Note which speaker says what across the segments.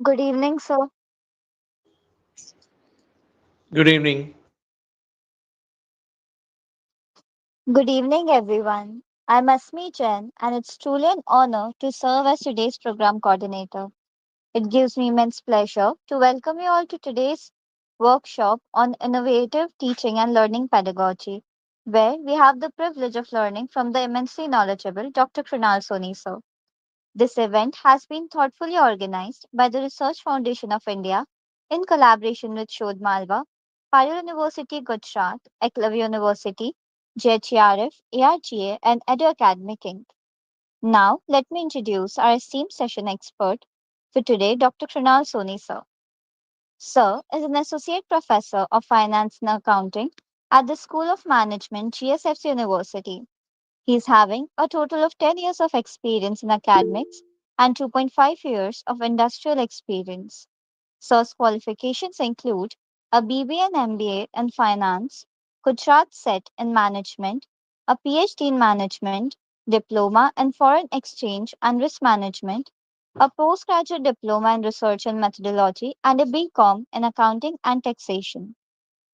Speaker 1: Good evening, sir.
Speaker 2: Good evening.
Speaker 1: Good evening, everyone. I'm Asmi Chen, and it's truly an honor to serve as today's program coordinator. It gives me immense pleasure to welcome you all to today's workshop on innovative teaching and learning pedagogy, where we have the privilege of learning from the immensely knowledgeable Dr. Krunal Soni, sir. This event has been thoughtfully organized by the Research Foundation of India in collaboration with Shodh Malwa, Payal University Gujarat, Eklavya University, JHRF, ARGA, and Edu Academic Inc. Now, let me introduce our esteemed session expert for today, Dr. Krunal Soni, sir. Sir is an associate professor of finance and accounting at the School of Management, GSFC University. He is having a total of 10 years of experience in academics and 2.5 years of industrial experience. Sir's qualifications include a BBA and MBA in finance, Gujarat SET in management, a PhD in management, diploma in foreign exchange and risk management, a postgraduate diploma in research and methodology, and a BCom in accounting and taxation.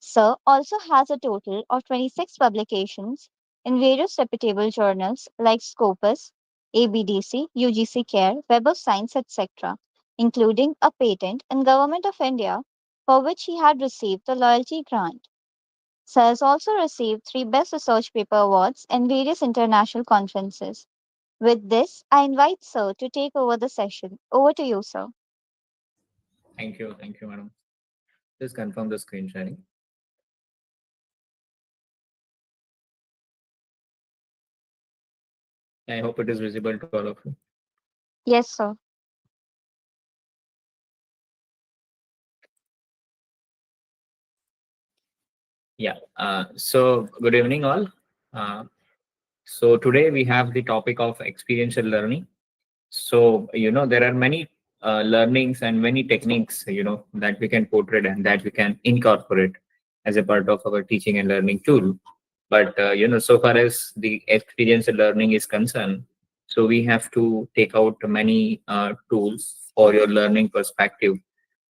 Speaker 1: Sir also has a total of 26 publications in various reputable journals like Scopus, ABDC, UGC Care, Web of Science, etc., including a patent in Government of India for which he had received the loyalty grant. Sir has also received three Best Research Paper awards in various international conferences. With this, I invite Sir to take over the session. Over to you, Sir.
Speaker 3: Thank you, madam. Just confirm the screen sharing. I hope it is visible to all of you.
Speaker 1: Yes, sir.
Speaker 3: Yeah. So good evening, all. Uh, so today we have the topic of experiential learning. So there are many learnings and many techniques that we can portray and that we can incorporate as a part of our teaching and learning tool. But so far as the experiential learning is concerned, so we have to take out many tools for your learning perspective,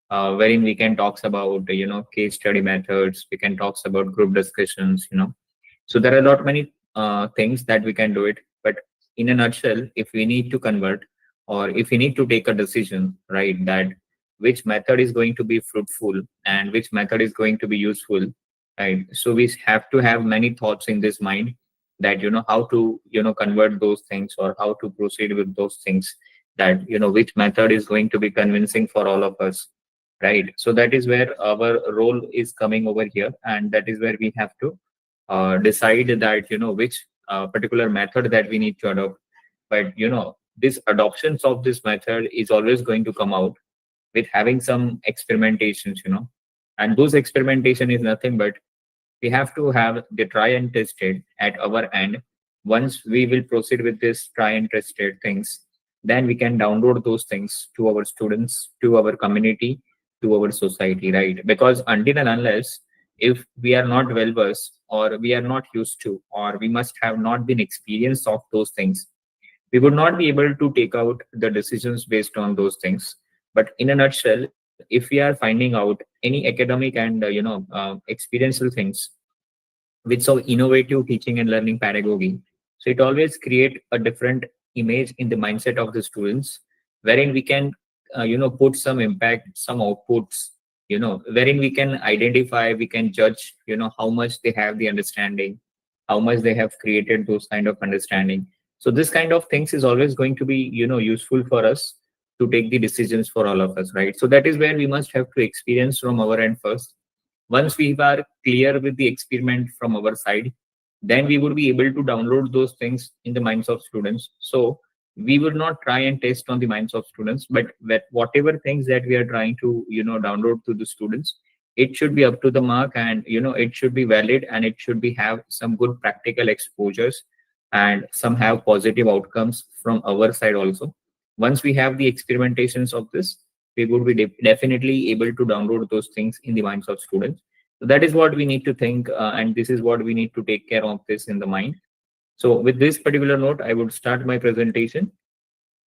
Speaker 3: wherein we can talk about case study methods, we can talk about group discussions. So there are a lot many things that we can do it. But in a nutshell, if we need to convert or if we need to take a decision, right, that which method is going to be fruitful and which method is going to be useful, right? So we have to have many thoughts in this mind that how to convert those things or how to proceed with those things, that which method is going to be convincing for all of us, right? So that is where our role is coming over here, and that is where we have to decide that which particular method that we need to adopt. But this adoptions of this method is always going to come out with having some experimentations, and those experimentation is nothing but we have to have the try and tested at our end. Once we will proceed with this try and tested things, then we can download those things to our students, to our community, to our society, right? Because until and unless if we are not well versed or we are not used to or we must have not been experienced of those things, we would not be able to take out the decisions based on those things. But in a nutshell, if we are finding out any academic and experiential things with so innovative teaching and learning pedagogy, so it always create a different image in the mindset of the students, wherein we can put some impact, some outputs, wherein we can identify, we can judge how much they have the understanding, how much they have created those kind of understanding. So this kind of things is always going to be useful for us to take the decisions for all of us, right? So that is where we must have to experience from our end first. Once we are clear with the experiment from our side, then we would be able to download those things in the minds of students. So we would not try and test on the minds of students, but whatever things that we are trying to download to the students, it should be up to the mark, and it should be valid, and it should be have some good practical exposures and some have positive outcomes from our side also. Once we have the experimentations of this, we would be definitely able to download those things in the minds of students. So that is what we need to think, and this is what we need to take care of this in the mind. So with this particular note, I would start my presentation.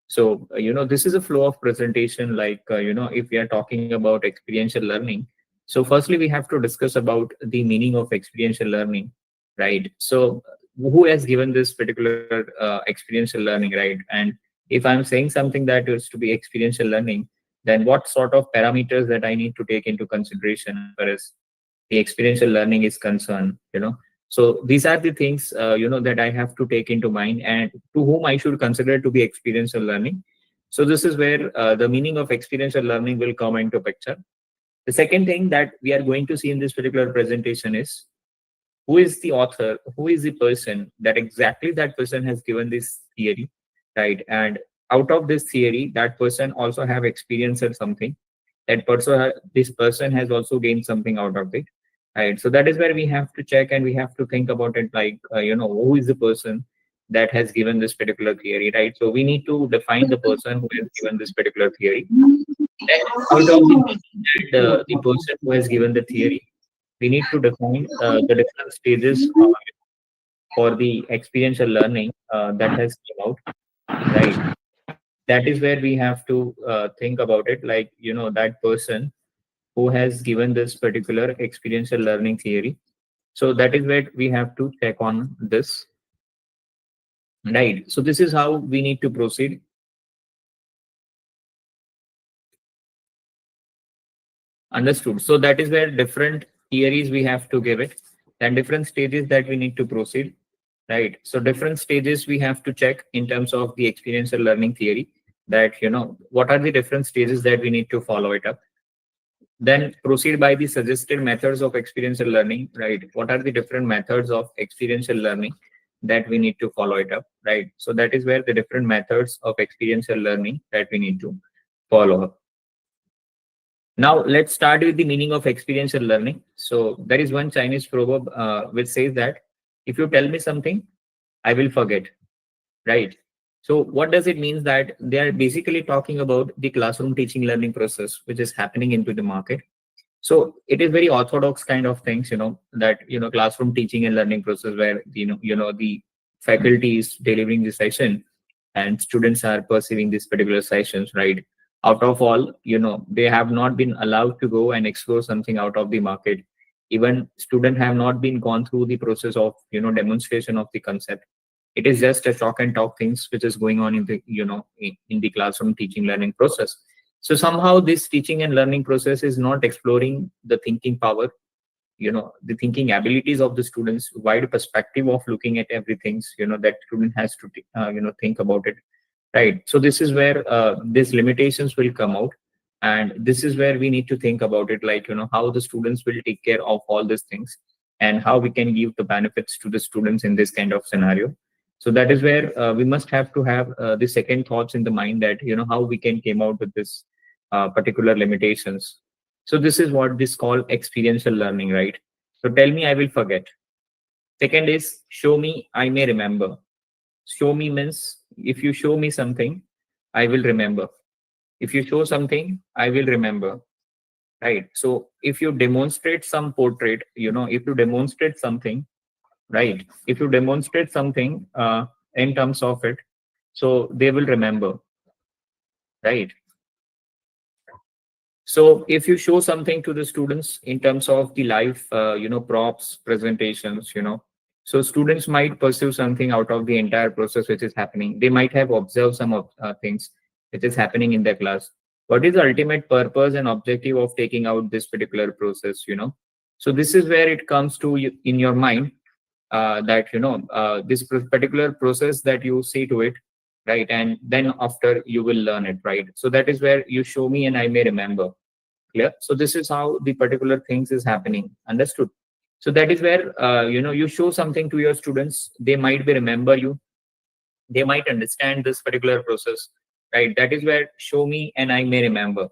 Speaker 3: So this is a flow of presentation. Like if we are talking about experiential learning, so firstly we have to discuss about the meaning of experiential learning, right? So who has given this particular experiential learning, right? And if I'm saying something that is to be experiential learning, then what sort of parameters that I need to take into consideration as far as the experiential learning is concerned. So these are the things that I have to take into mind, and to whom I should consider to be experiential learning. So this is where the meaning of experiential learning will come into picture. The second thing that we are going to see in this particular presentation is who is the author, who is the person that exactly that person has given this theory, right? And out of this theory, that person also have experienced something. That person, this person has also gained something out of it, right? So that is where we have to check and we have to think about it, like who is the person that has given this particular theory, right? So we need to define the person who has given this particular theory. Then out of the meaning that the person who has given the theory, we need to define the different stages for the experiential learning that has come out, right? That is where we have to think about it, like that person who has given this particular experiential learning theory. So that is where we have to check on this, right? So this is how we need to proceed. Understood. So that is where different theories we have to give it, and different stages that we need to proceed. Right. So different stages we have to check in terms of the experiential learning theory, that what are the different stages that we need to follow it up. Then proceed by the suggested methods of experiential learning, right? What are the different methods of experiential learning that we need to follow it up, right? So that is where the different methods of experiential learning that we need to follow up. Now let's start with the meaning of experiential learning. So there is one Chinese proverb which says that if you tell me something, I will forget. Right. So what does it mean? That they are basically talking about the classroom teaching learning process, which is happening into the market. So it is very orthodox kind of things, that classroom teaching and learning process where the faculty is delivering the session and students are perceiving these particular sessions, right? Out of all, they have not been allowed to go and explore something out of the market. Even students have not been gone through the process of demonstration of the concept. It is just a talk and talk things which is going on in the in the classroom teaching learning process. So somehow this teaching and learning process is not exploring the thinking power, the thinking abilities of the students, wide perspective of looking at everything, that student has to think about it, right? So this is where these limitations will come out, and this is where we need to think about it, like how the students will take care of all these things, and how we can give the benefits to the students in this kind of scenario. So that is where we must have to have the second thoughts in the mind, that how we can came out with this particular limitations. So this is what this called experiential learning, right? So tell me, I will forget. Second is show me, I may remember. Show me means if you show me something, I will remember. If you show something, I will remember. Right. So if you demonstrate some portrait, if you demonstrate something, right? If you demonstrate something in terms of it, so they will remember, right? So if you show something to the students in terms of the live, props, presentations, so students might perceive something out of the entire process which is happening. They might have observed some of things which is happening in their class. What is the ultimate purpose and objective of taking out this particular process? So this is where it comes to you, in your mind, that this particular process that you see to it, right? And then after you will learn it, right? So that is where you show me and I may remember. Clear? So this is how the particular things is happening. Understood? So that is where you show something to your students, they might be remember you, they might understand this particular process, right? That is where show me and I may remember.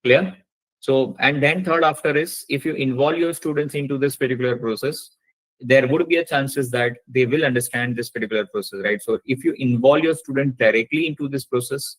Speaker 3: Clear? So, and then third after is, if you involve your students into this particular process, there would be a chances that they will understand this particular process, right? So if you involve your student directly into this process,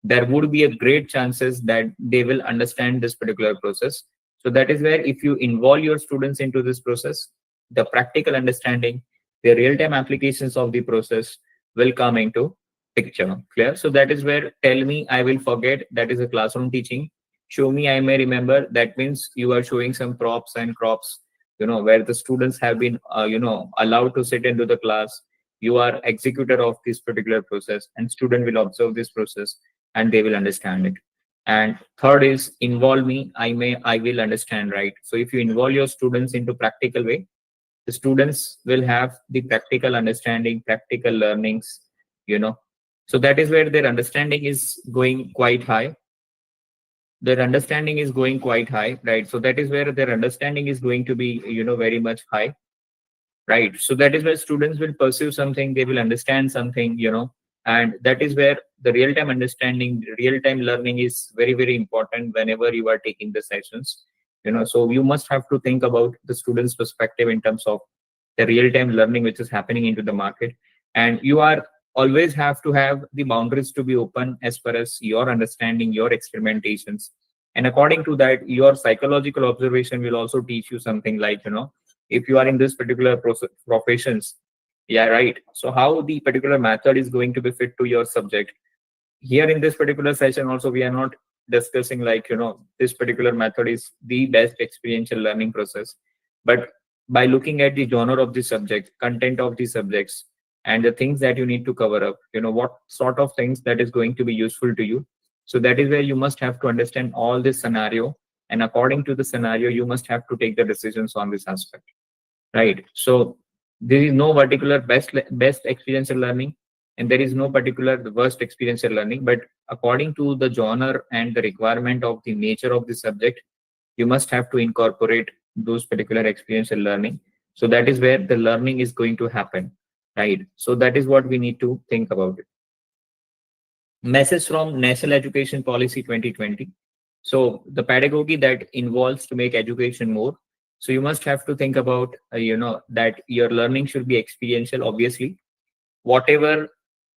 Speaker 3: there would be a great chances that they will understand this particular process. So that is where if you involve your students into this process, the practical understanding, the real-time applications of the process will come into picture. Clear? So that is where tell me I will forget, that is a classroom teaching. Show me I may remember, that means you are showing some props and crops, where the students have been allowed to sit into the class. You are executor of this particular process, and student will observe this process and they will understand it. And third is involve me, I will understand, right? So if you involve your students into practical way, the students will have the practical understanding, practical learnings, you know so that is where their understanding is going quite high. Their understanding is going quite high, right? So that is where their understanding is going to be very much high, right? So that is where students will pursue something, they will understand something, and that is where the real time understanding, real time learning is very, very important whenever you are taking the sessions. So you must have to think about the students perspective in terms of the real time learning which is happening into the market. And you are always have to have the boundaries to be open as far as your understanding, your experimentations, and according to that your psychological observation will also teach you something, like if you are in this particular professions. Yeah, right. So how the particular method is going to be fit to your subject. Here in this particular session also, we are not discussing like this particular method is the best experiential learning process, but by looking at the genre of the subject, content of the subjects, and the things that you need to cover up, what sort of things that is going to be useful to you. So that is where you must have to understand all this scenario, and according to the scenario you must have to take the decisions on this aspect, right? So there is no particular best experiential learning, and there is no particular the worst experiential learning, but according to the genre and the requirement of the nature of the subject, you must have to incorporate those particular experiential learning. So that is where the learning is going to happen, right? So that is what we need to think about it. Message from National Education Policy 2020. So the pedagogy that involves to make education more. So you must have to think about, that your learning should be experiential, obviously. Whatever,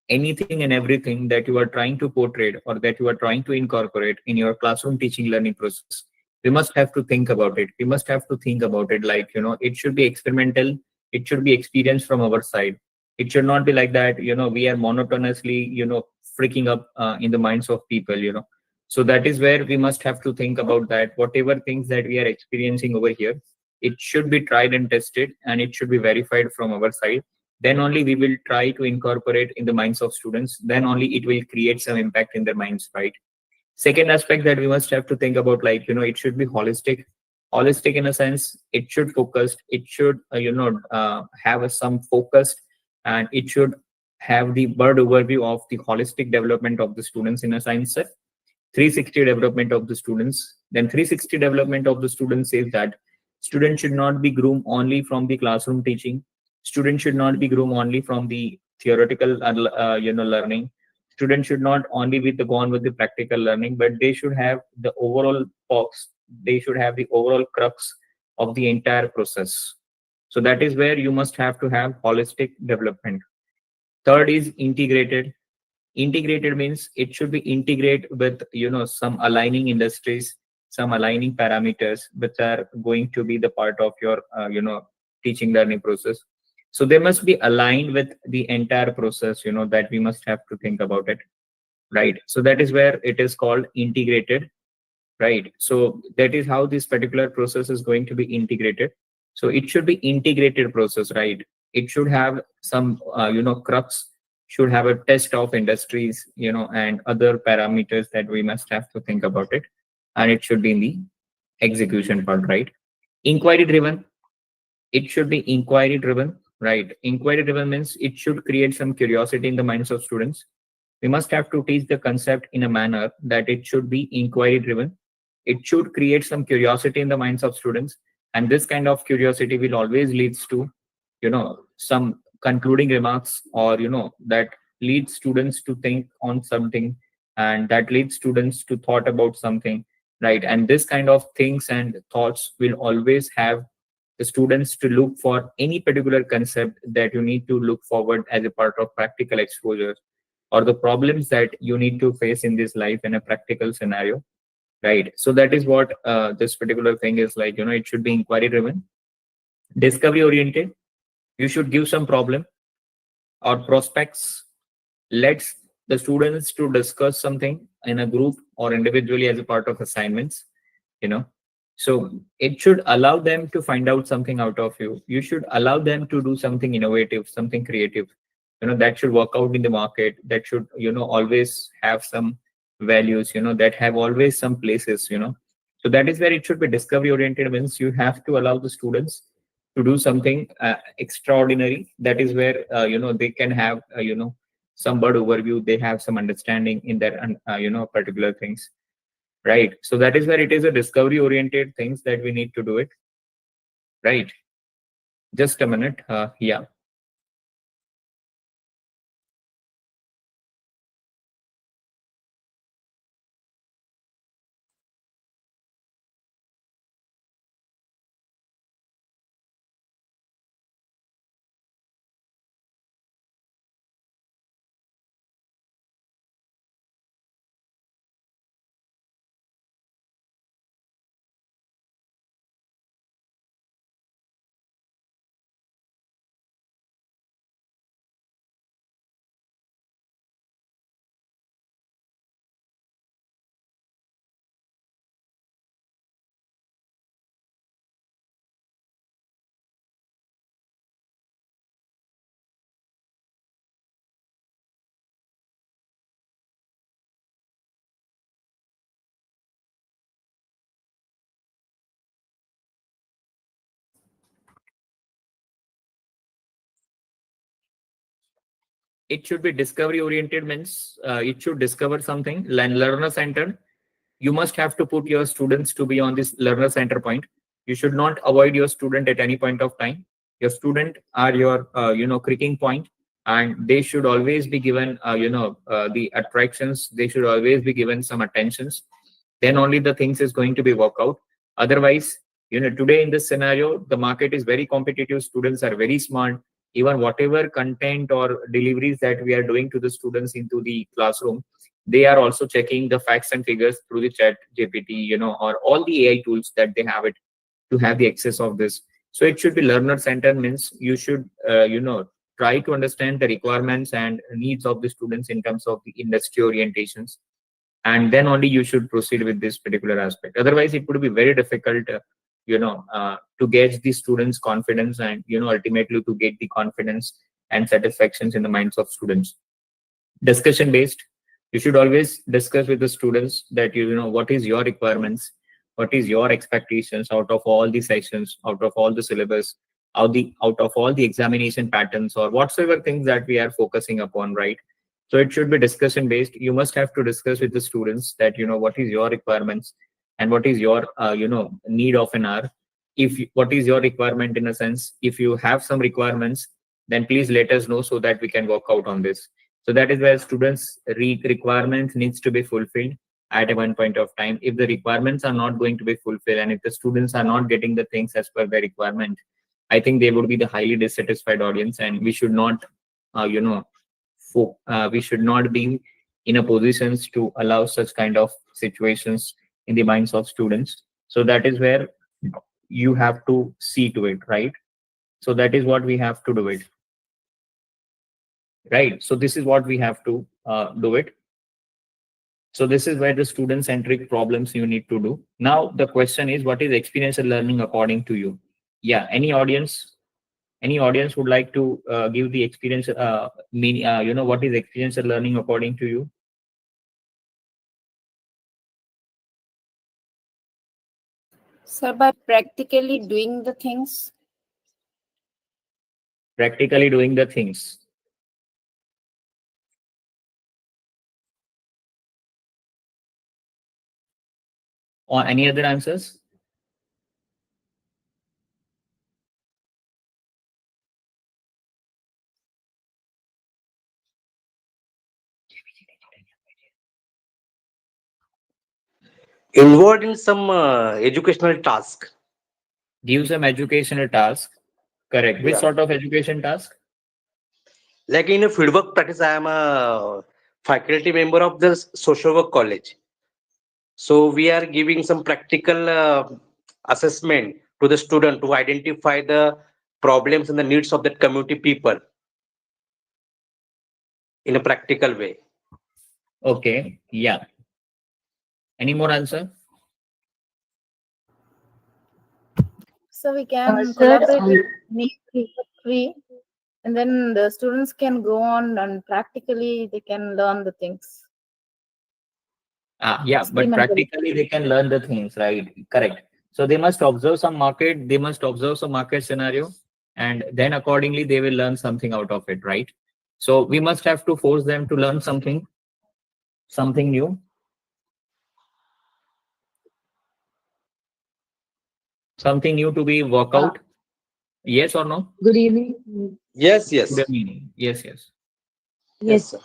Speaker 3: anything and everything that you are trying to portray or that you are trying to incorporate in your classroom teaching learning process, we must have to think about it. We must have to think about it like, it should be experimental. It should be experience from our side. It should not be like that, we are monotonously, freaking up in the minds of people. So that is where we must have to think about that whatever things that we are experiencing over here, it should be tried and tested, and it should be verified from our side. Then only we will try to incorporate in the minds of students, then only it will create some impact in their minds, right? Second aspect that we must have to think about, like, it should be holistic. Holistic in a sense, it should focus, it should have some focused, and it should have the bird overview of the holistic development of the students in a science set. 360 development of the students. Then 360 development of the students says that students should not be groomed only from the classroom teaching. Students should not be groomed only from the theoretical learning. Students should not only be the gone with the practical learning, but they should have the overall box. They should have the overall crux of the entire process. So that is where you must have to have holistic development. Third is integrated. Integrated means it should be integrate with some aligning industries, some aligning parameters which are going to be the part of your teaching learning process. So they must be aligned with the entire process, that we must have to think about it, right? So that is where it is called integrated, right? So that is how this particular process is going to be integrated. So it should be integrated process, right? It should have some crux, should have a test of industries, and other parameters that we must have to think about it. And it should be in the execution part, right? Inquiry driven. It should be inquiry driven, right? Inquiry driven means it should create some curiosity in the minds of students. We must have to teach the concept in a manner that it should be inquiry driven. It should create some curiosity in the minds of students, and this kind of curiosity will always leads to some concluding remarks, or that leads students to think on something, and that leads students to thought about something, right? And this kind of things and thoughts will always have the students to look for any particular concept that you need to look forward as a part of practical exposure, or the problems that you need to face in this life in a practical scenario, right? So that is what this particular thing is like. It should be inquiry driven. Discovery oriented. You should give some problem or prospects. Let's the students to discuss something in a group or individually as a part of assignments, you know. So it should allow them to find out something out of you. You should allow them to do something innovative, something creative, that should work out in the market, that should always have some values, that have always some places, so that is where it should be discovery oriented. Means you have to allow the students to do something extraordinary. That is where they can have some bird overview, they have some understanding in their particular things, right? So that is where it is a discovery oriented things that we need to do it, right? Just a minute. Yeah. It should be discovery oriented. Means it should discover something, learner centered. You must have to put your students to be on this learner center point. You should not avoid your student at any point of time. Your student are your cricking point, and they should always be given the attractions, they should always be given some attentions. Then only the things is going to be work out. Otherwise, today in this scenario, the market is very competitive, students are very smart. Even whatever content or deliveries that we are doing to the students into the classroom, they are also checking the facts and figures through the chat GPT, or all the AI tools that they have it to have the access of this. So it should be learner centered. Means you should try to understand the requirements and needs of the students in terms of the industry orientations, and then only you should proceed with this particular aspect. Otherwise it would be very difficult to gauge the students confidence, and ultimately to get the confidence and satisfactions in the minds of students. Discussion based, you should always discuss with the students that what is your requirements, what is your expectations out of all the sessions, out of all the syllabus, out of all the examination patterns, or whatsoever things that we are focusing upon, right? So it should be discussion based. You must have to discuss with the students that what is your requirements, and what is your need of an hour. What is your requirement, in a sense, if you have some requirements, then please let us know so that we can work out on this. So that is where students requirements needs to be fulfilled at a one point of time. If the requirements are not going to be fulfilled, and if the students are not getting the things as per their requirement, I think they would be the highly dissatisfied audience, and we should not you know we should not be in a positions to allow such kind of situations in the minds of students. So that is where you have to see to it, right? So that is what we have to do it, right? So this is what we have to do it. So this is where the student centric problems you need to do. Now the question is, what is experiential learning according to you? Yeah, any audience would like to give the experience what is experiential learning according to you?
Speaker 2: Sir, by practically doing the things.
Speaker 3: Practically doing the things. Or any other answers?
Speaker 4: Involved in some educational task.
Speaker 3: Give some educational task. Correct. Which
Speaker 4: Yeah.
Speaker 3: sort of education task?
Speaker 4: Like in a fieldwork practice, I am a faculty member of the social work college. So we are giving some practical assessment to the student to identify the problems and the needs of that community people in a practical way.
Speaker 3: Okay. Yeah. Any more answer?
Speaker 2: So we can
Speaker 1: Sir,
Speaker 2: collaborate with any tree, and then the students can go on and practically they can learn the things
Speaker 3: Yeah, but
Speaker 2: experimentally.
Speaker 3: practically they can learn the things, right? Correct. So they must observe some market, they must observe some market scenario, and then accordingly they will learn something out of it, right? So we must have to force them to learn something new, something new to be work
Speaker 5: Uh,
Speaker 3: out. Yes or no?
Speaker 5: Good evening.
Speaker 4: Yes,
Speaker 3: Good
Speaker 4: yes,
Speaker 3: meaning. Yes, yes.
Speaker 4: yes,
Speaker 5: Yes,
Speaker 4: sir.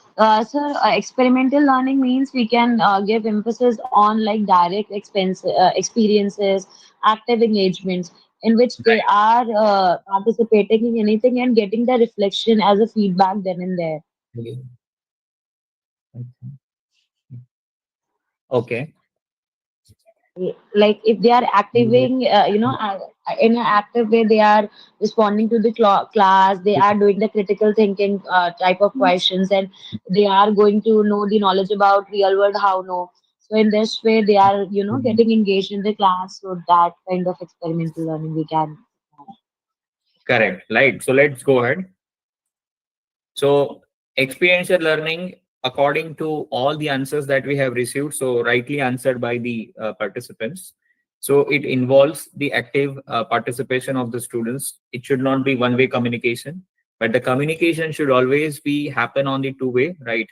Speaker 5: sir. Experimental learning means we can give emphasis on like direct experiences, active engagements, in which they are participating in anything and getting the reflection as a feedback then and there.
Speaker 3: Right. Okay.
Speaker 5: Like if they are activating, in an active way, they are responding to the class, they are doing the critical thinking type of questions, and they are going to know the knowledge about real world how no. So in this way, they are, getting engaged in the class. So that kind of experimental learning we can.
Speaker 3: Correct. Right. So let's go ahead. So experiential learning, according to all the answers that we have received, so rightly answered by the participants. So it involves the active participation of the students. It should not be one-way communication, but the communication should always be happen on the two-way, right?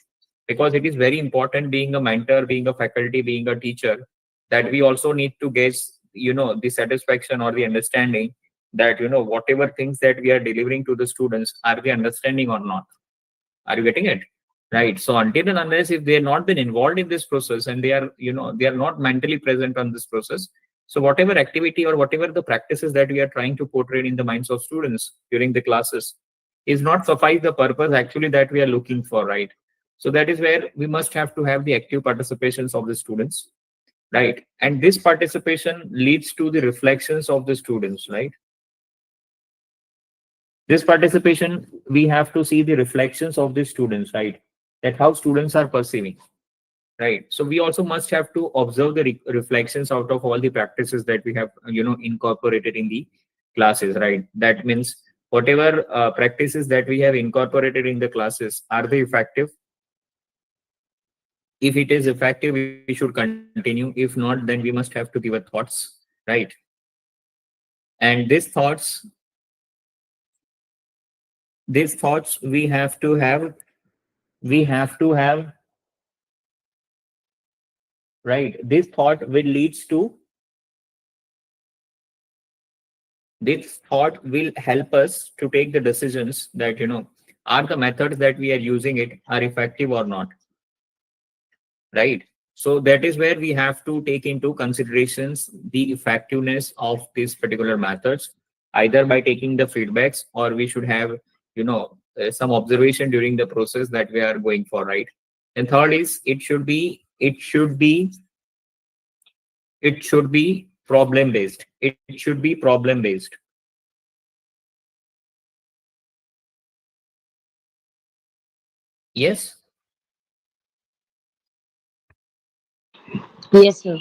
Speaker 3: Because it is very important, being a mentor, being a faculty, being a teacher, that we also need to guess, the satisfaction or the understanding that whatever things that we are delivering to the students, are they understanding or not? Are you getting it? Right. So until and unless if they have not been involved in this process, and they are not mentally present on this process, so whatever activity or whatever the practices that we are trying to portray in the minds of students during the classes is not suffice the purpose actually that we are looking for, right? So that is where we must have to have the active participations of the students, right? And this participation leads to the reflections of the students, right? This participation, we have to see the reflections of the students, right? That how students are perceiving, right? So we also must have to observe the reflections out of all the practices that we have incorporated in the classes, right? That means whatever practices that we have incorporated in the classes, are they effective? If it is effective, we should continue. If not, then we must have to give a thoughts, right? And these thoughts we have to have, right? This thought will help us to take the decisions that are the methods that we are using it are effective or not, right? So that is where we have to take into considerations the effectiveness of these particular methods, either by taking the feedbacks, or we should have some observation during the process that we are going for, right? And third is, it should be problem based. It should be problem based. Yes.
Speaker 5: Yes, sir.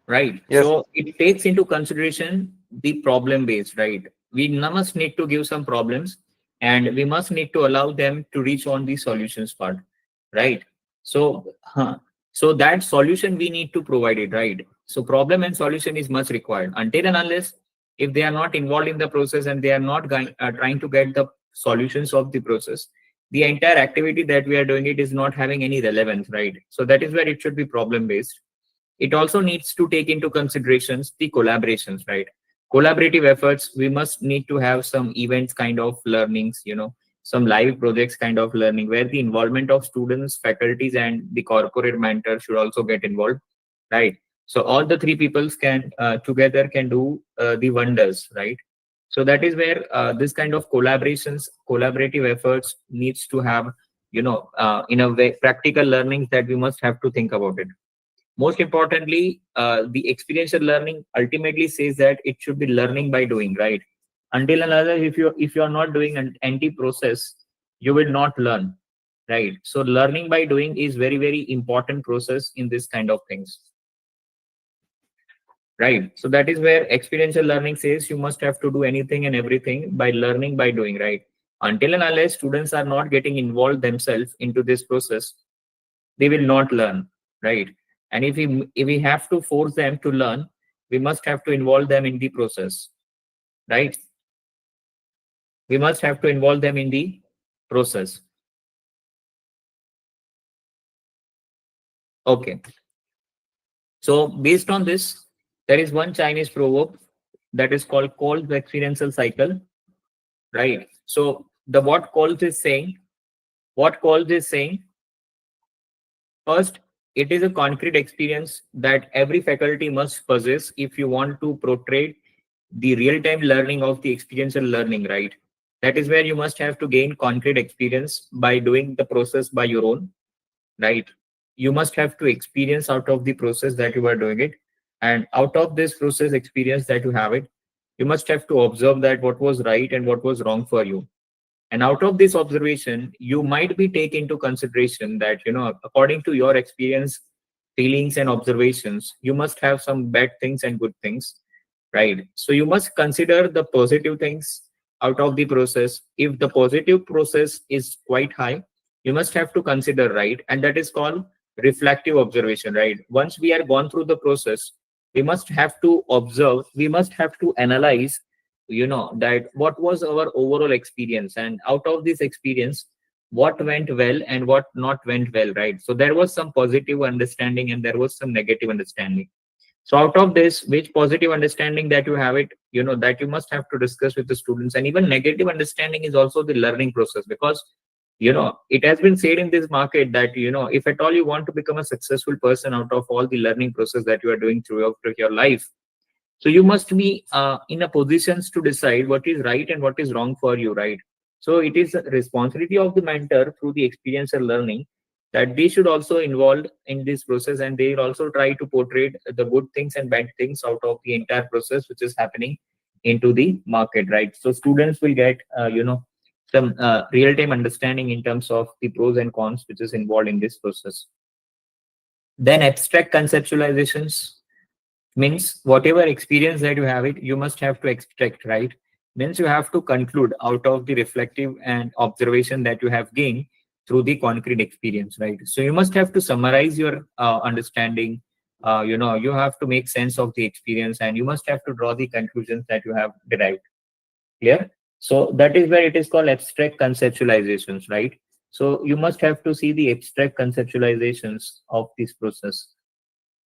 Speaker 3: Right.
Speaker 4: Yes,
Speaker 3: So it takes into consideration the problem based, right? We must need to give some problems, and we must need to allow them to reach on the solutions part, right? So, so that solution we need to provide it, right? So problem and solution is much required. Until and unless if they are not involved in the process and they are not trying to get the solutions of the process, the entire activity that we are doing it is not having any relevance, right? So that is where it should be problem based. It also needs to take into considerations the collaborations, right? Collaborative efforts, we must need to have some events kind of learnings, some live projects kind of learning, where the involvement of students, faculties, and the corporate mentor should also get involved, right? So all the three peoples can together can do the wonders, right? So that is where this kind of collaborative efforts needs to have, in a way, practical learnings that we must have to think about it. Most importantly, the experiential learning ultimately says that it should be learning by doing, right? Until another, if you are not doing an anti process, you will not learn, right? So learning by doing is very, very important process in this kind of things, right? So that is where experiential learning says you must have to do anything and everything by learning by doing, right? Until and unless students are not getting involved themselves into this process, they will not learn, right? And if we have to force them to learn, we must have to involve them in the process, right? We must have to involve them in the process. Okay. So based on this, there is one Chinese proverb that is called the experiential cycle, right? So the what calls is saying, first, it is a concrete experience that every faculty must possess if you want to portray the real-time learning of the experiential learning, right? That is where you must have to gain concrete experience by doing the process by your own, right? You must have to experience out of the process that you are doing it, and out of this process experience that you have it, you must have to observe that what was right and what was wrong for you. And out of this observation, you might be take into consideration that, according to your experience, feelings and observations, you must have some bad things and good things, right? So you must consider the positive things out of the process. If the positive process is quite high, you must have to consider, right? And that is called reflective observation, right? Once we are gone through the process, we must have to observe, we must have to analyze, that what was our overall experience, and out of this experience, what went well and what not went well, right? So there was some positive understanding and there was some negative understanding. So out of this, which positive understanding that you have it, that you must have to discuss with the students. And even negative understanding is also the learning process, because it has been said in this market that, if at all you want to become a successful person out of all the learning process that you are doing throughout your life, so you must be in a positions to decide what is right and what is wrong for you, right? So it is a responsibility of the mentor through the experiential learning that they should also involve in this process, and they will also try to portray the good things and bad things out of the entire process which is happening into the market, right? So students will get some real-time understanding in terms of the pros and cons which is involved in this process. Then abstract conceptualizations means whatever experience that you have it, you must have to extract, right? Means you have to conclude out of the reflective and observation that you have gained through the concrete experience, right? So you must have to summarize your understanding. You have to make sense of the experience, and you must have to draw the conclusions that you have derived. Clear? So that is where it is called abstract conceptualizations, right? So you must have to see the abstract conceptualizations of this process.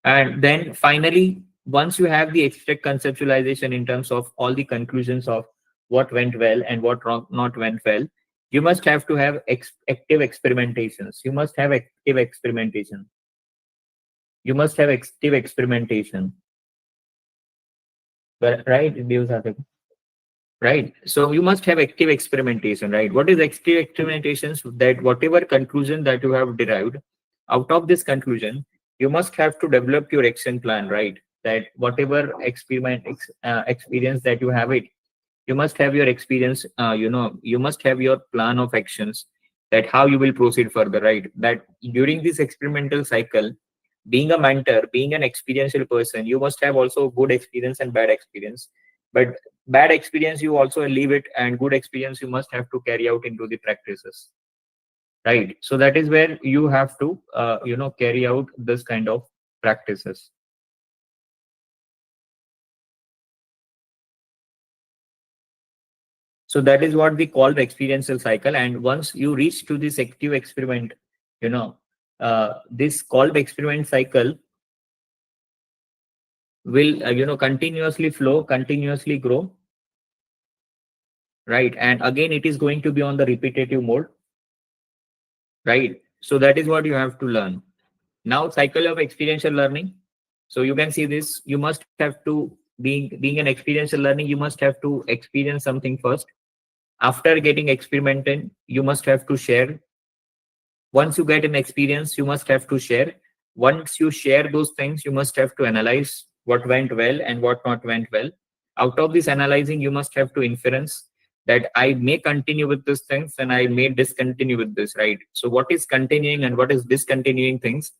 Speaker 3: And then finally, once you have the abstract conceptualization in terms of all the conclusions of what went well and what not went well, you must have to have active experimentations. You must have active experimentation. You must have active experimentation. Right? Right. So you must have active experimentation, right? What is active experimentation? So that whatever conclusion that you have derived, out of this conclusion, you must have to develop your action plan, right? That whatever experience that you have it, you must have your experience, you must have your plan of actions, that how you will proceed further, right? That during this experimental cycle, being a mentor, being an experiential person, you must have also good experience and bad experience. But bad experience you also leave it, and good experience you must have to carry out into the practices, right? So that is where you have to carry out this kind of practices. So that is what we call the experiential cycle. And once you reach to this active experiment, this called experiment cycle will continuously flow, continuously grow, right? And again, it is going to be on the repetitive mode, right? So that is what you have to learn. Now, cycle of experiential learning. So you can see this. You must have to, being an experiential learning, you must have to experience something first. After getting experimented, you must have to share. Once you get an experience, you must have to share. Once you share those things, you must have to analyze what went well and what not went well. Out of this analyzing, you must have to inference. that I may continue with these things and I may discontinue with this, right? So what is continuing and what is discontinuing things,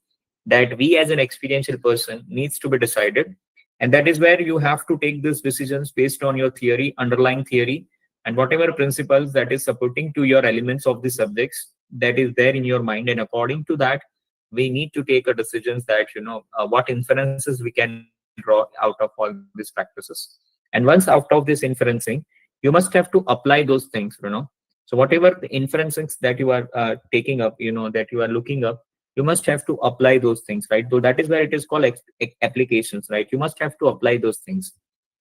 Speaker 3: that we as an experiential person needs to be decided. And that is where you have to take these decisions based on your theory, underlying theory, and whatever principles that is supporting to your elements of the subjects that is there in your mind. And according to that, we need to take a decisions that, what inferences we can draw out of all these practices. And once out of this inferencing, you must have to apply those things. So whatever the inferences that you are taking up, that you are looking up, you must have to apply those things, right? So that is where it is called applications, right? You must have to apply those things.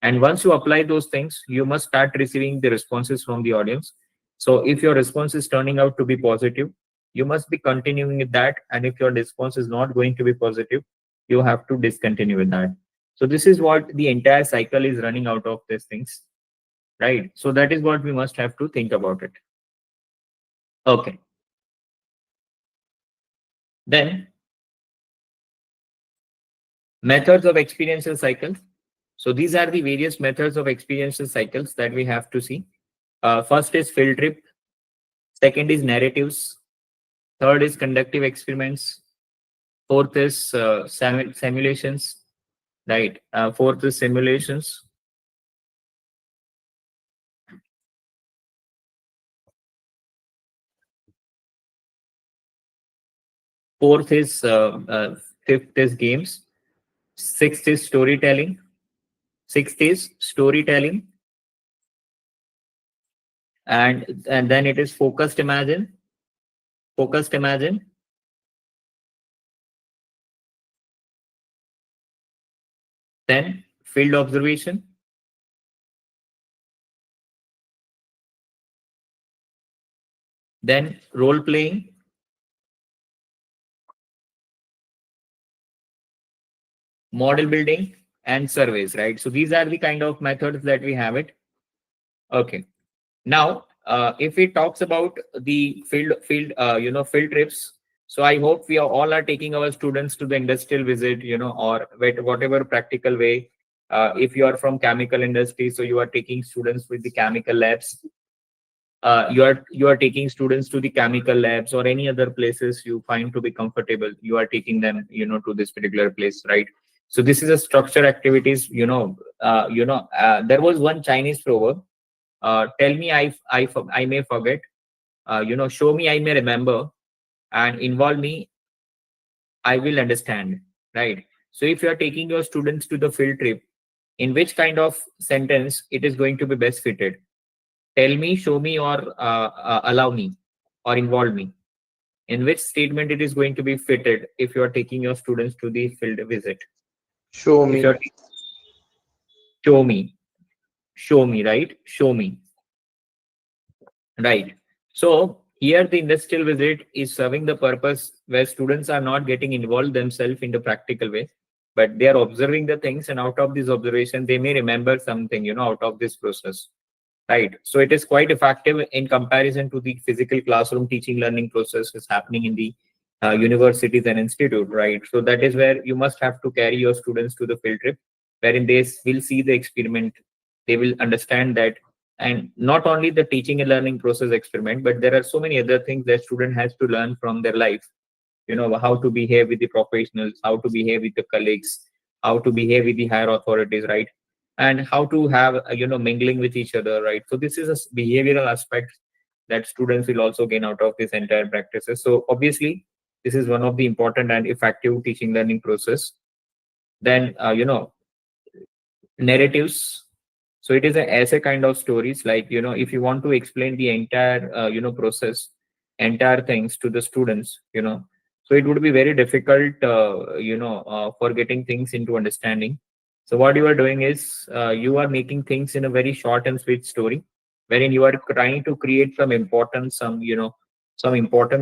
Speaker 3: And once you apply those things, you must start receiving the responses from the audience. So if your response is turning out to be positive, you must be continuing with that. And if your response is not going to be positive, you have to discontinue with that. So this is what the entire cycle is running out of these things, right? So that is what we must have to think about it. Okay. Then methods of experiential cycles. So these are the various methods of experiential cycles that we have to see. First is field trip. Second is narratives. Third is conductive experiments. Fourth is simulations, right? Fourth is simulations. Fourth is fifth is games. Sixth is storytelling. Sixth is storytelling. And then it is focused imagine. Focused imagine. Then field observation. Then role playing. Model building and surveys, right? So these are the kind of methods that we have it. Okay. Now, if it talks about the field trips, so I hope we are all are taking our students to the industrial visit, or whatever practical way. If you are from chemical industry, so you are taking students with the chemical labs. You are taking students to the chemical labs or any other places you find to be comfortable. You are taking them, to this particular place, right? So this is a structure activities. There was one Chinese proverb. Tell me, I may forget. Show me, I may remember, and involve me, I will understand. Right. So if you are taking your students to the field trip, in which kind of sentence it is going to be best fitted? Tell me, show me, or allow me, or involve me. In which statement it is going to be fitted if you are taking your students to the field visit?
Speaker 4: Show
Speaker 3: If
Speaker 4: me.
Speaker 3: you're show me, show me, right? Show me. Right. So here the industrial visit is serving the purpose where students are not getting involved themselves in the practical way, but they are observing the things, and out of this observation, they may remember something, out of this process. Right. So it is quite effective in comparison to the physical classroom teaching learning process is happening in the universities and institute, right? So that is where you must have to carry your students to the field trip, wherein they will see the experiment, they will understand that, and not only the teaching and learning process experiment, but there are so many other things that student has to learn from their life. How to behave with the professionals, how to behave with the colleagues, how to behave with the higher authorities, right? And how to have mingling with each other, right? So this is a behavioral aspect that students will also gain out of this entire practices. So obviously this is one of the important and effective teaching learning process. Then narratives. So it is a essay kind of stories, like if you want to explain the entire process, entire things to the students, so it would be very difficult for getting things into understanding. So what you are doing is you are making things in a very short and sweet story, wherein you are trying to create some important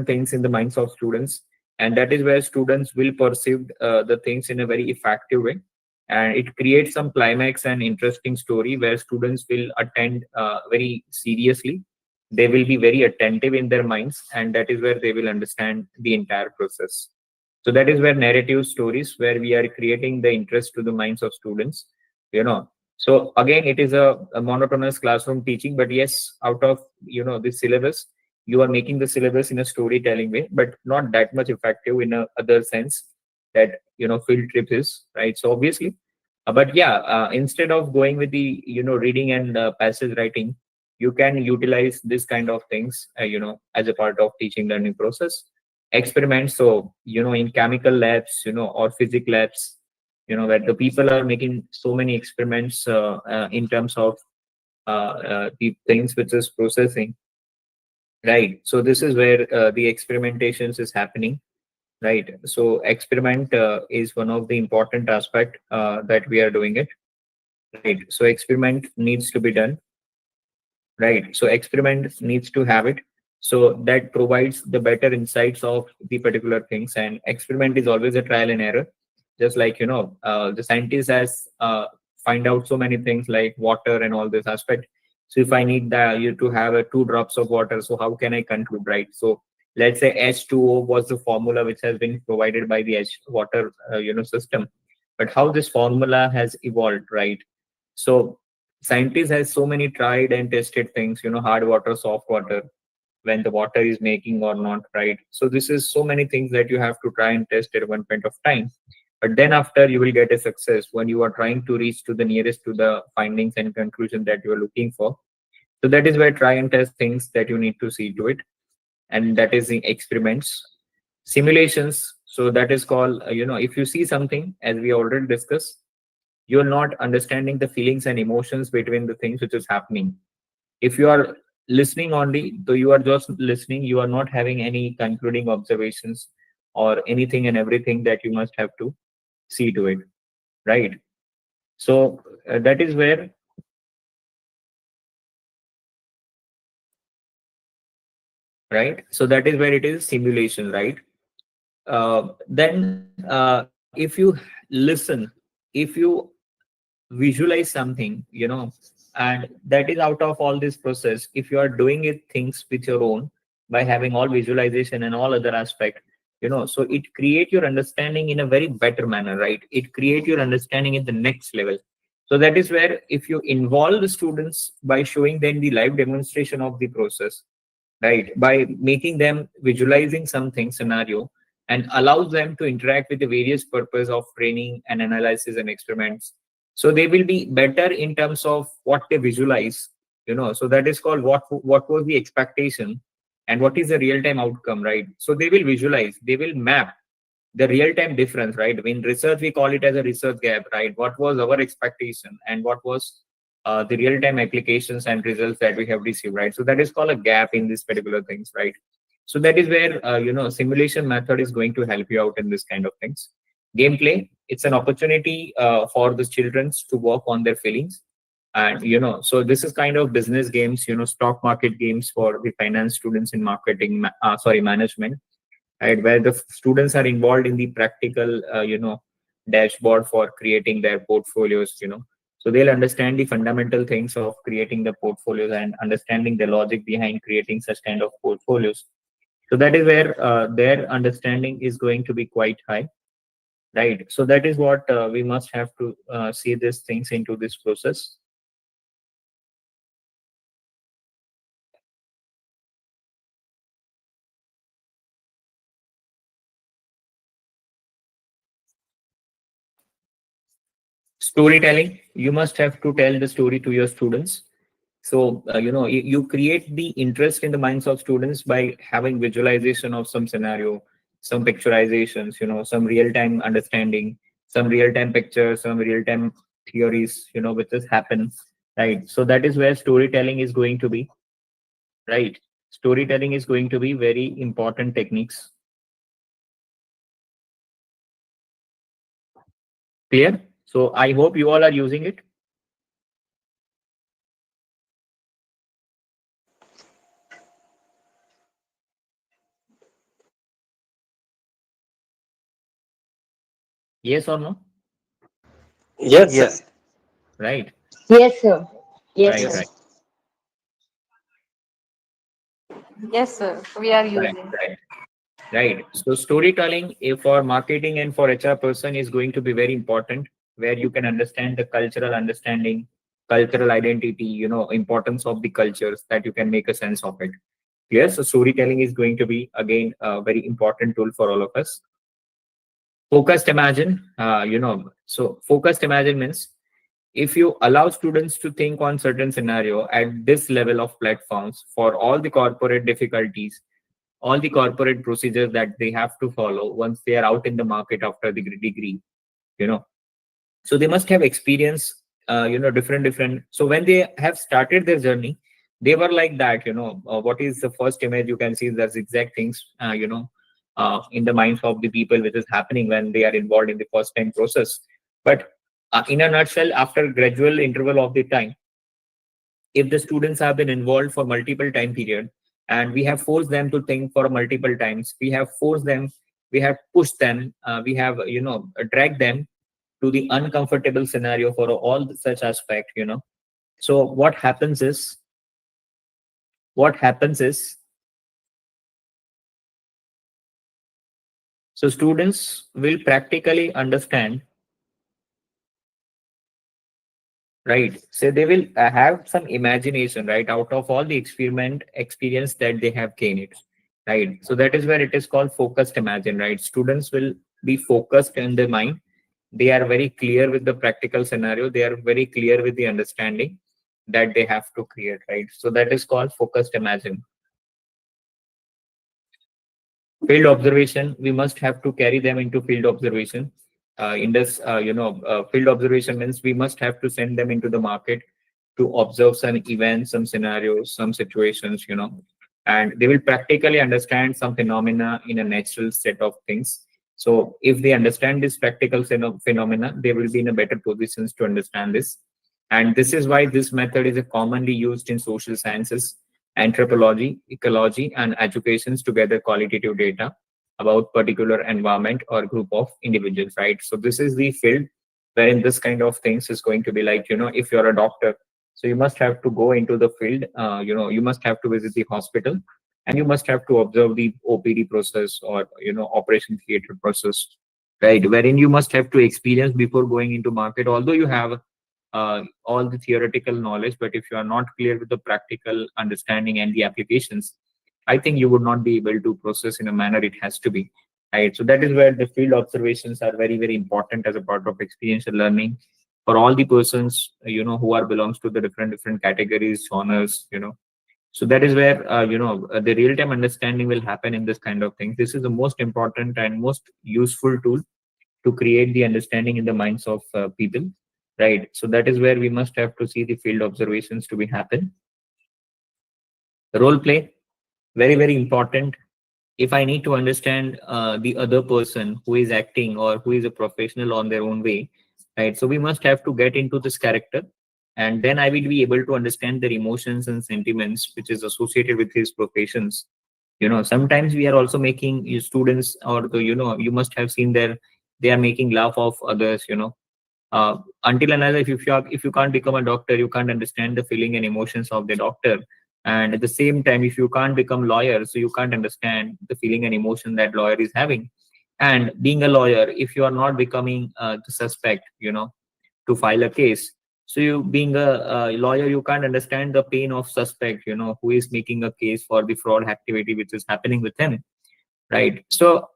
Speaker 3: things in the minds of students, and that is where students will perceive the things in a very effective way, and it creates some climax and interesting story where students will attend very seriously. They will be very attentive in their minds, and that is where they will understand the entire process. So that is where narrative stories, where we are creating the interest to the minds of students, you know So again, it is a monotonous classroom teaching, but yes, out of the syllabus, you are making the syllabus in a storytelling way, but not that much effective in a other sense that field trip is, right? So obviously, but yeah, instead of going with the reading and passage writing, you can utilize this kind of things, as a part of teaching learning process. Experiments, so in chemical labs, or physics labs, where the people are making so many experiments in terms of the things which is processing, right? So this is where the experimentations is happening, right? So experiment is one of the important aspect that we are doing it, right? So experiment needs to be done, right? So experiment needs to have it, so that provides the better insights of the particular things. And experiment is always a trial and error, just like the scientist has find out so many things like water and all this aspect. So if I need you to have 2 drops of water, so how can I conclude, right? So let's say H2O was the formula which has been provided by the H water system, but how this formula has evolved, right? So scientists has so many tried and tested things, hard water, soft water, when the water is making or not, right? So this is so many things that you have to try and test at one point of time. But then after you will get a success when you are trying to reach to the nearest to the findings and conclusion that you are looking for. So that is where try and test things that you need to see to it, and that is the experiments. Simulations, so that is called, if you see something, as we already discussed, you're not understanding the feelings and emotions between the things which is happening. If you are listening only, though you are just listening, you are not having any concluding observations or anything and everything that you must have to see to it, right? So that is where, right? So that is where it is simulation, right? Then if you listen, if you visualize something, and that is out of all this process, if you are doing it things with your own, by having all visualization and all other aspect, so it create your understanding in a very better manner, right? It create your understanding in the next level. So that is where, if you involve the students by showing them the live demonstration of the process, right, by making them visualizing something scenario, and allows them to interact with the various purpose of training and analysis and experiments, so they will be better in terms of what they visualize, so that is called what was the expectation and what is the real time outcome, right? So they will visualize, they will map the real time difference, right? In research we call it as a research gap, right? What was our expectation and what was the real time applications and results that we have received, right? So that is called a gap in these particular things, right? So that is where simulation method is going to help you out in this kind of things. Gameplay, it's an opportunity for the children to work on their feelings. And so this is kind of business games, stock market games for the finance students in marketing, management, right, where the students are involved in the practical dashboard for creating their portfolios, so they'll understand the fundamental things of creating the portfolios and understanding the logic behind creating such kind of portfolios. So that is where their understanding is going to be quite high, right? So that is what we must have to see these things into this process. Storytelling, you must have to tell the story to your students. So you create the interest in the minds of students by having visualization of some scenario, some picturizations, some real time understanding, some real time pictures, some real time theories, which has happened, right? So that is where storytelling is going to be, right? Storytelling is going to be very important techniques. Clear? So I hope you all are using it. Yes or no?
Speaker 4: Yes, sir.
Speaker 5: Yes.
Speaker 3: Right,
Speaker 5: Yes, sir. Yes,
Speaker 3: right,
Speaker 5: sir.
Speaker 3: right,
Speaker 2: Yes. Yes, sir. We are
Speaker 3: right,
Speaker 2: using.
Speaker 3: right. Right. So storytelling for marketing and for HR person is going to be very important. where you can understand the cultural understanding, cultural identity, importance of the cultures, that you can make a sense of it. Yes, so storytelling is going to be again a very important tool for all of us. Focused imagine, so focused imagine means if you allow students to think on certain scenario at this level of platforms for all the corporate difficulties, all the corporate procedures that they have to follow once they are out in the market after the degree, you know so they must have experience, different. So when they have started their journey, they were like that, what is the first image you can see, there's exact things, in the minds of the people, which is happening when they are involved in the first time process. But in a nutshell, after gradual interval of the time, if the students have been involved for multiple time period, and we have forced them to think for multiple times, we have forced them, we have pushed them, we have dragged them to the uncomfortable scenario for all such aspect. So what happens is so students will practically understand, right? So they will have some imagination, right, out of all the experiment experience that they have gained it, right? So that is where it is called focused imagine, right? Students will be focused in their mind. They are very clear with the practical scenario, they are very clear with the understanding that they have to create, right? So that is called focused imagine. Field observation, we must have to carry them into field observation. In this field observation means we must have to send them into the market to observe some events, some scenarios, some situations, and they will practically understand some phenomena in a natural set of things. So if they understand this practical phenomena, they will be in a better positions to understand this. And this is why this method is commonly used in social sciences, anthropology, ecology, and educations to gather qualitative data about particular environment or group of individuals, right? So this is the field wherein this kind of things is going to be like, if you're a doctor, so you must have to go into the field, you must have to visit the hospital, and you must have to observe the OPD process, or, operation theater process, right? Wherein you must have to experience before going into market, although you have all the theoretical knowledge, but if you are not clear with the practical understanding and the applications, I think you would not be able to process in a manner it has to be, right? So that is where the field observations are very, very important as a part of experiential learning for all the persons, who are belongs to the different categories, genres, So that is where, the real-time understanding will happen in this kind of thing. This is the most important and most useful tool to create the understanding in the minds of people, right? So that is where we must have to see the field observations to be happen. Role play, very, very important. If I need to understand the other person who is acting or who is a professional on their own way, right? So we must have to get into this character, and then I will be able to understand their emotions and sentiments which is associated with his professions. Sometimes we are also making students, or the, you must have seen their, they are making laugh of others, until another, if you can't become a doctor, you can't understand the feeling and emotions of the doctor. And at the same time, if you can't become lawyer, so you can't understand the feeling and emotion that lawyer is having. And being a lawyer, if you are not becoming the suspect, to file a case, so you being a lawyer, you can't understand the pain of suspect, who is making a case for the fraud activity which is happening with him, right? So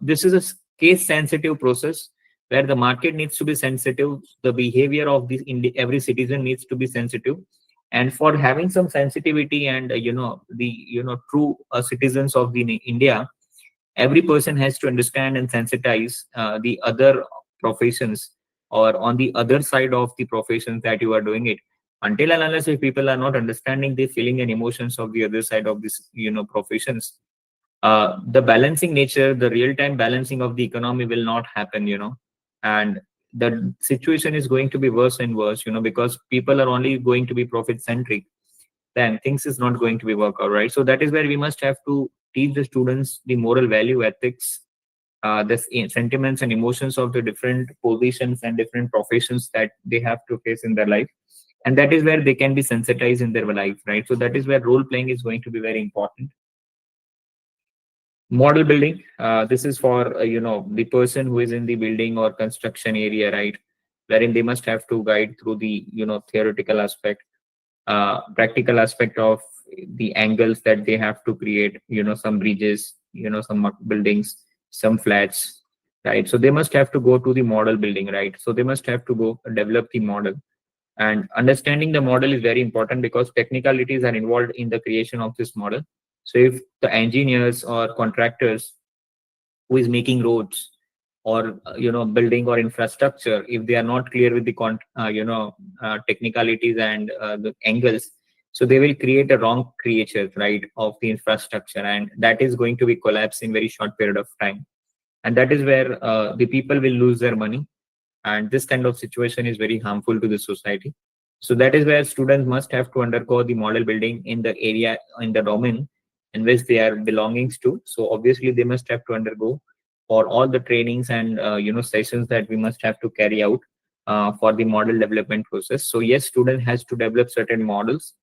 Speaker 3: this is a case sensitive process where the market needs to be sensitive, the behavior of this every citizen needs to be sensitive. And for having some sensitivity and the true citizens of the India, every person has to understand and sensitize the other professions, or on the other side of the professions that you are doing it. Until and unless if people are not understanding the feeling and emotions of the other side of this professions, the balancing nature, the real-time balancing of the economy will not happen, and the situation is going to be worse and worse, because people are only going to be profit-centric, then things is not going to be work out, right? So that is where we must have to teach the students the moral value, ethics, sentiments and emotions of the different positions and different professions that they have to face in their life. And that is where they can be sensitized in their life, right? So that is where role playing is going to be very important. Model building, this is for the person who is in the building or construction area, right? wherein they must have to guide through the theoretical aspect, practical aspect of the angles that they have to create, some bridges, some buildings, some flats, right? So they must have to go to the model building, right? So they must have to go develop the model. And understanding the model is very important because technicalities are involved in the creation of this model. So if the engineers or contractors who is making roads or building or infrastructure, if they are not clear with the technicalities and the angles, so they will create a wrong creature, right, of the infrastructure, and that is going to be collapse in very short period of time. And that is where the people will lose their money, and this kind of situation is very harmful to the society. So that is where students must have to undergo the model building in the area, in the domain in which they are belongings to. So obviously they must have to undergo for all the trainings and sessions that we must have to carry out for the model development process. So yes, student has to develop certain models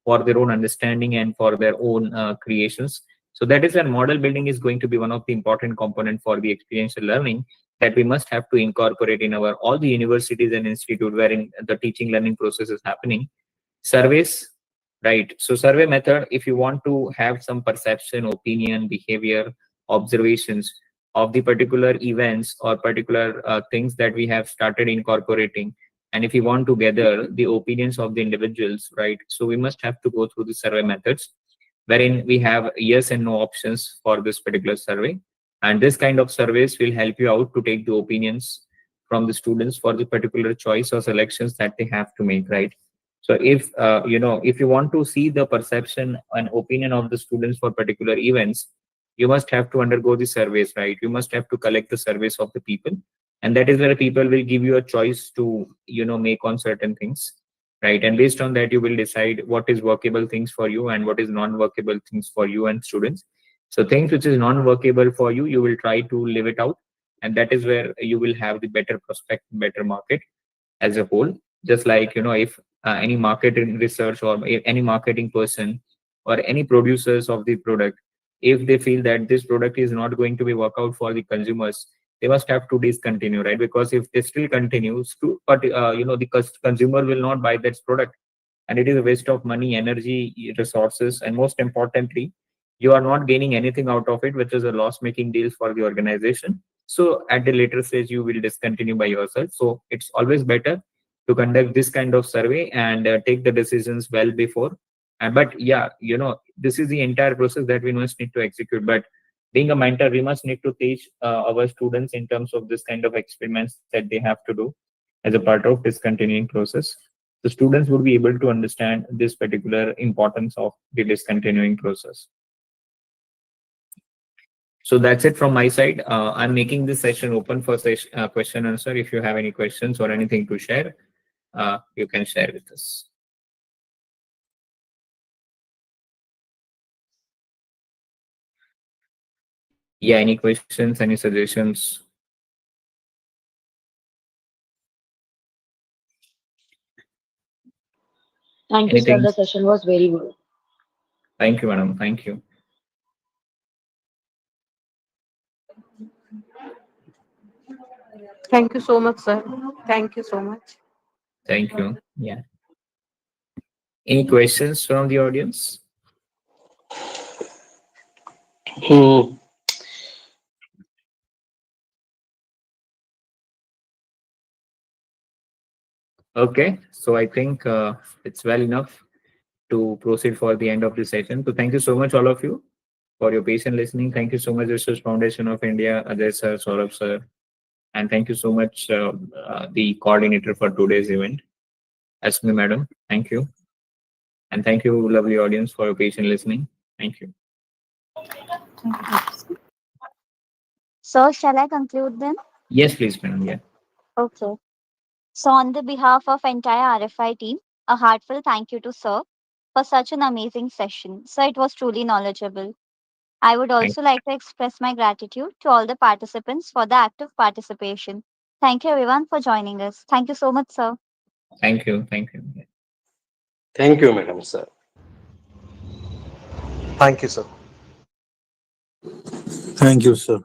Speaker 3: for their own understanding and for their own creations. So that is where model building is going to be one of the important component for the experiential learning that we must have to incorporate in our all the universities and institute wherein the teaching learning process is happening. Surveys, right? So survey method, if you want to have some perception, opinion, behavior, observations of the particular events or particular things that we have started incorporating, and if you want to gather the opinions of the individuals, right, so we must have to go through the survey methods wherein we have yes and no options for this particular survey. And this kind of surveys will help you out to take the opinions from the students for the particular choice or selections that they have to make, right? So if if you want to see the perception and opinion of the students for particular events, you must have to undergo the surveys, right? You must have to collect the surveys of the people, and that is where people will give you a choice to make on certain things, right? And based on that, you will decide what is workable things for you and what is non-workable things for you and students. So things which is non-workable for you, you will try to live it out, and that is where you will have the better prospect, better market as a whole. Just like if any marketing research or any marketing person or any producers of the product, if they feel that this product is not going to be work out for the consumers, they must have to discontinue, right? Because if they still continues to, but the consumer will not buy that product, and it is a waste of money, energy, resources, and most importantly, you are not gaining anything out of it, which is a loss making deal for the organization. So at the later stage you will discontinue by yourself. So it's always better to conduct this kind of survey and take the decisions well before. But yeah, this is the entire process that we must need to execute. But being a mentor, we must need to teach our students in terms of this kind of experiments that they have to do as a part of discontinuing process. The students would be able to understand this particular importance of the discontinuing process. So that's it from my side. I'm making this session open for question answer. If you have any questions or anything to share, you can share with us. Yeah, any questions, any suggestions?
Speaker 5: Thank you, sir.
Speaker 3: Anything?
Speaker 5: The session was very good.
Speaker 3: Thank you, madam. Thank you.
Speaker 6: Thank you so much, sir. Thank you so much.
Speaker 3: Thank you. Yeah. Any questions from the audience?
Speaker 4: Hmm.
Speaker 3: Okay. So I think it's well enough to proceed for the end of the session. So thank you so much, all of you, for your patient listening. Thank you so much, Research Foundation of India, Ajay sir, Saurabh sir, and thank you so much, the coordinator for today's event, Asmi madam. Thank you, and thank you, lovely audience, for your patient listening. Thank you.
Speaker 1: So, shall I conclude then?
Speaker 3: Yes, please, madam. Yeah.
Speaker 1: Okay. So, on the behalf of entire RFI team, a heartfelt thank you to Sir for such an amazing session. So, it was truly knowledgeable. I would
Speaker 3: Thank,
Speaker 1: also like to express my gratitude to all the participants for the active participation. Thank you, everyone, for joining us. Thank you so much, sir.
Speaker 3: thank you. Thank you.
Speaker 4: Thank you, madam, sir.
Speaker 7: Thank you, sir.
Speaker 8: Thank you, sir.